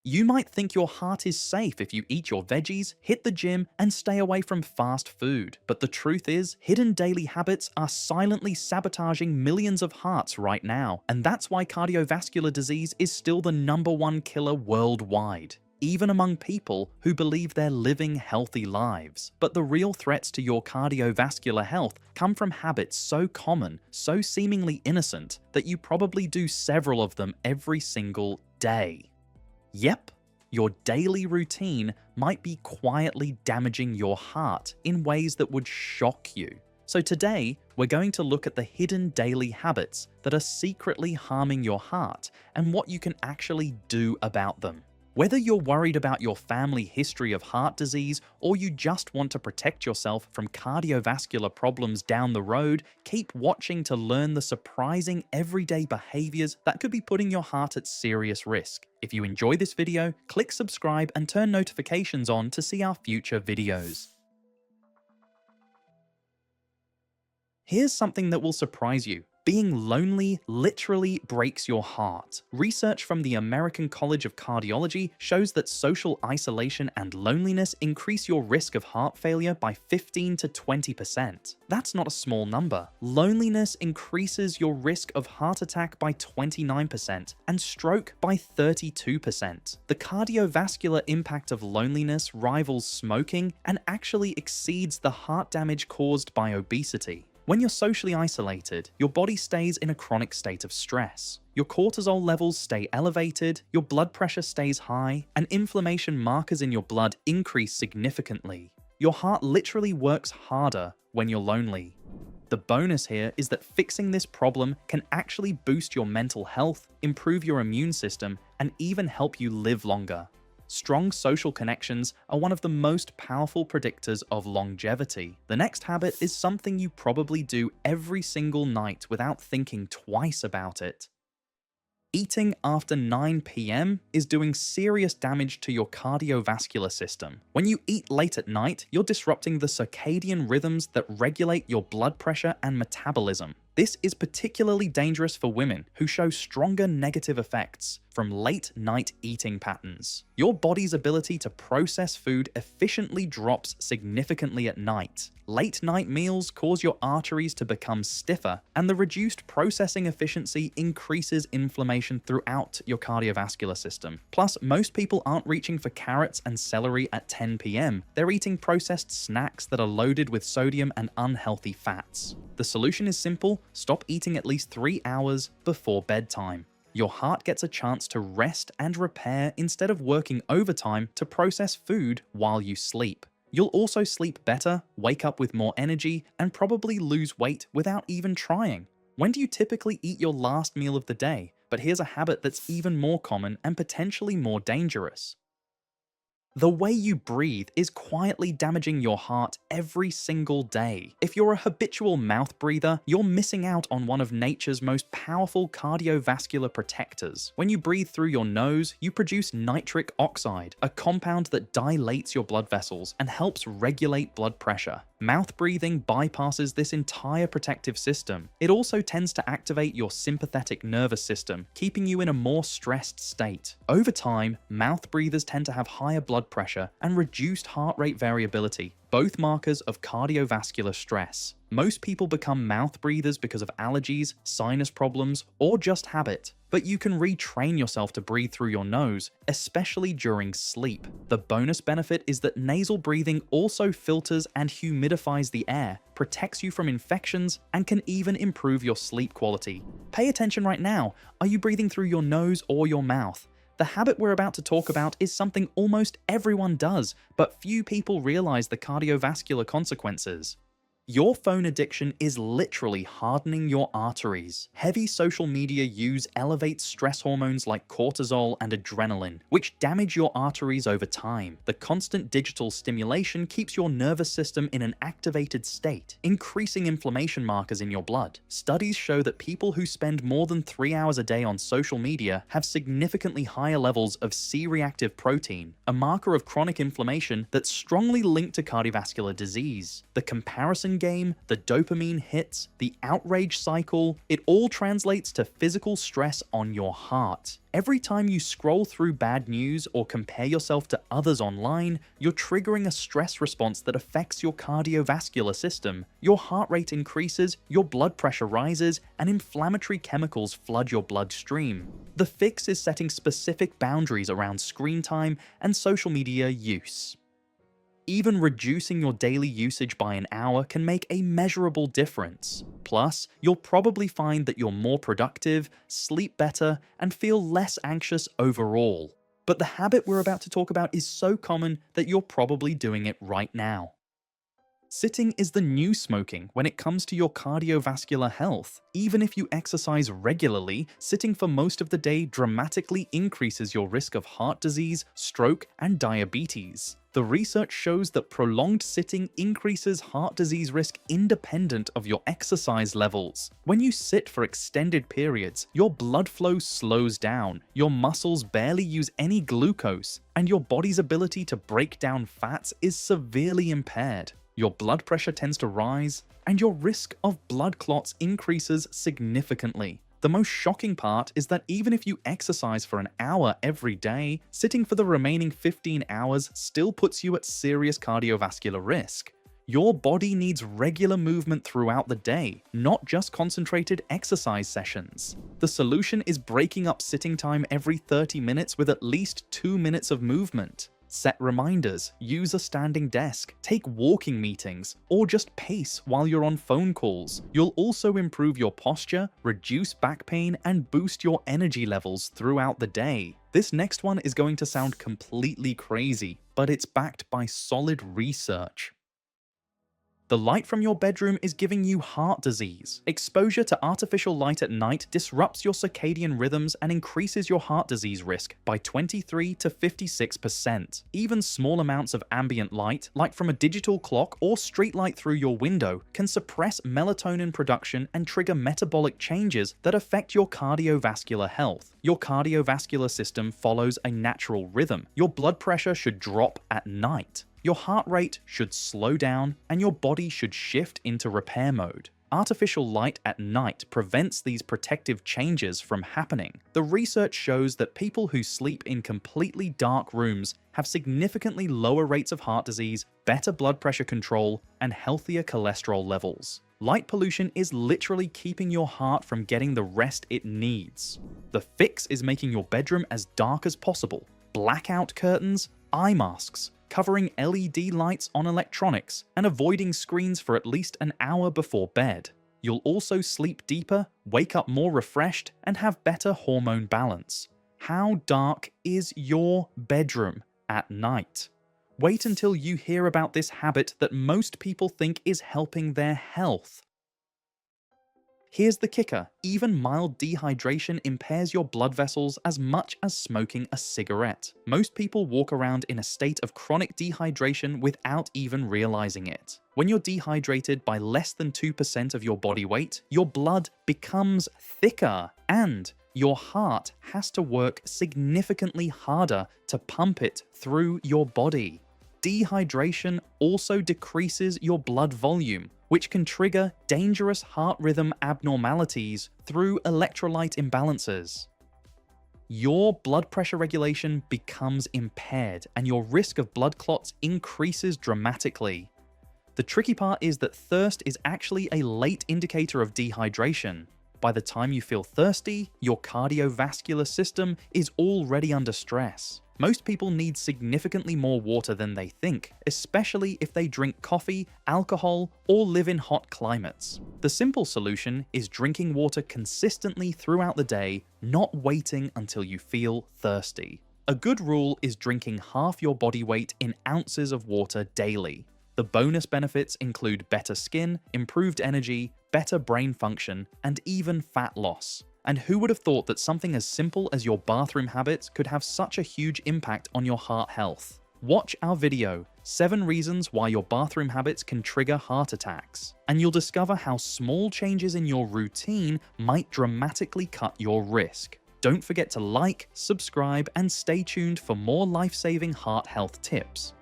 You might think your heart is safe if you eat your veggies, hit the gym, and stay away from fast food. But the truth is, hidden daily habits are silently sabotaging millions of hearts right now. And that's why cardiovascular disease is still the #1 killer worldwide, even among people who believe they're living healthy lives. But the real threats to your cardiovascular health come from habits so common, so seemingly innocent, that you probably do several of them every single day. Yep, your daily routine might be quietly damaging your heart in ways that would shock you. So today, we're going to look at the hidden daily habits that are secretly harming your heart and what you can actually do about them. Whether you're worried about your family history of heart disease or you just want to protect yourself from cardiovascular problems down the road, keep watching to learn the surprising everyday behaviors that could be putting your heart at serious risk. If you enjoy this video, click subscribe and turn notifications on to see our future videos. Here's something that will surprise you. Being lonely literally breaks your heart. Research from the American College of Cardiology shows that social isolation and loneliness increase your risk of heart failure by 15 to 20%. That's not a small number. Loneliness increases your risk of heart attack by 29% and stroke by 32%. The cardiovascular impact of loneliness rivals smoking and actually exceeds the heart damage caused by obesity. When you're socially isolated, your body stays in a chronic state of stress. Your cortisol levels stay elevated, your blood pressure stays high, and inflammation markers in your blood increase significantly. Your heart literally works harder when you're lonely. The bonus here is that fixing this problem can actually boost your mental health, improve your immune system, and even help you live longer. Strong social connections are one of the most powerful predictors of longevity. The next habit is something you probably do every single night without thinking twice about it. Eating after 9 p.m. is doing serious damage to your cardiovascular system. When you eat late at night, you're disrupting the circadian rhythms that regulate your blood pressure and metabolism. This is particularly dangerous for women who show stronger negative effects from late night eating patterns. Your body's ability to process food efficiently drops significantly at night. Late night meals cause your arteries to become stiffer, and the reduced processing efficiency increases inflammation throughout your cardiovascular system. Plus, most people aren't reaching for carrots and celery at 10 p.m. They're eating processed snacks that are loaded with sodium and unhealthy fats. The solution is simple: stop eating at least 3 hours before bedtime. Your heart gets a chance to rest and repair instead of working overtime to process food while you sleep. You'll also sleep better, wake up with more energy, and probably lose weight without even trying. When do you typically eat your last meal of the day? But here's a habit that's even more common and potentially more dangerous. The way you breathe is quietly damaging your heart every single day. If you're a habitual mouth breather, you're missing out on one of nature's most powerful cardiovascular protectors. When you breathe through your nose, you produce nitric oxide, a compound that dilates your blood vessels and helps regulate blood pressure. Mouth breathing bypasses this entire protective system. It also tends to activate your sympathetic nervous system, keeping you in a more stressed state. Over time, mouth breathers tend to have higher blood pressure and reduced heart rate variability, both markers of cardiovascular stress. Most people become mouth breathers because of allergies, sinus problems, or just habit. But you can retrain yourself to breathe through your nose, especially during sleep. The bonus benefit is that nasal breathing also filters and humidifies the air, protects you from infections, and can even improve your sleep quality. Pay attention right now. Are you breathing through your nose or your mouth? The habit we're about to talk about is something almost everyone does, but few people realize the cardiovascular consequences. Your phone addiction is literally hardening your arteries. Heavy social media use elevates stress hormones like cortisol and adrenaline, which damage your arteries over time. The constant digital stimulation keeps your nervous system in an activated state, increasing inflammation markers in your blood. Studies show that people who spend more than 3 hours a day on social media have significantly higher levels of C-reactive protein, a marker of chronic inflammation that's strongly linked to cardiovascular disease. The comparison adrenaline game, the dopamine hits, the outrage cycle, it all translates to physical stress on your heart. Every time you scroll through bad news or compare yourself to others online, you're triggering a stress response that affects your cardiovascular system. Your heart rate increases, your blood pressure rises, and inflammatory chemicals flood your bloodstream. The fix is setting specific boundaries around screen time and social media use. Even reducing your daily usage by an hour can make a measurable difference. Plus, you'll probably find that you're more productive, sleep better, and feel less anxious overall. But the habit we're about to talk about is so common that you're probably doing it right now. Sitting is the new smoking when it comes to your cardiovascular health. Even if you exercise regularly, sitting for most of the day dramatically increases your risk of heart disease, stroke, and diabetes. The research shows that prolonged sitting increases heart disease risk independent of your exercise levels. When you sit for extended periods, your blood flow slows down, your muscles barely use any glucose, and your body's ability to break down fats is severely impaired. Your blood pressure tends to rise, and your risk of blood clots increases significantly. The most shocking part is that even if you exercise for an hour every day, sitting for the remaining 15 hours still puts you at serious cardiovascular risk. Your body needs regular movement throughout the day, not just concentrated exercise sessions. The solution is breaking up sitting time every 30 minutes with at least 2 minutes of movement. Set reminders, use a standing desk, take walking meetings, or just pace while you're on phone calls. You'll also improve your posture, reduce back pain, and boost your energy levels throughout the day. This next one is going to sound completely crazy, but it's backed by solid research. The light from your bedroom is giving you heart disease. Exposure to artificial light at night disrupts your circadian rhythms and increases your heart disease risk by 23 to 56%. Even small amounts of ambient light, like from a digital clock or street light through your window, can suppress melatonin production and trigger metabolic changes that affect your cardiovascular health. Your cardiovascular system follows a natural rhythm. Your blood pressure should drop at night. Your heart rate should slow down, and your body should shift into repair mode. Artificial light at night prevents these protective changes from happening. The research shows that people who sleep in completely dark rooms have significantly lower rates of heart disease, better blood pressure control, and healthier cholesterol levels. Light pollution is literally keeping your heart from getting the rest it needs. The fix is making your bedroom as dark as possible. Blackout curtains, eye masks, covering LED lights on electronics, and avoiding screens for at least an hour before bed. You'll also sleep deeper, wake up more refreshed, and have better hormone balance. How dark is your bedroom at night? Wait until you hear about this habit that most people think is helping their health. Here's the kicker: even mild dehydration impairs your blood vessels as much as smoking a cigarette. Most people walk around in a state of chronic dehydration without even realizing it. When you're dehydrated by less than 2% of your body weight, your blood becomes thicker, and your heart has to work significantly harder to pump it through your body. Dehydration also decreases your blood volume, which can trigger dangerous heart rhythm abnormalities through electrolyte imbalances. Your blood pressure regulation becomes impaired, and your risk of blood clots increases dramatically. The tricky part is that thirst is actually a late indicator of dehydration. By the time you feel thirsty, your cardiovascular system is already under stress. Most people need significantly more water than they think, especially if they drink coffee, alcohol, or live in hot climates. The simple solution is drinking water consistently throughout the day, not waiting until you feel thirsty. A good rule is drinking half your body weight in ounces of water daily. The bonus benefits include better skin, improved energy, better brain function, and even fat loss. And who would have thought that something as simple as your bathroom habits could have such a huge impact on your heart health? Watch our video, 7 Reasons Why Your Bathroom Habits Can Trigger Heart Attacks, and you'll discover how small changes in your routine might dramatically cut your risk. Don't forget to like, subscribe, and stay tuned for more life-saving heart health tips.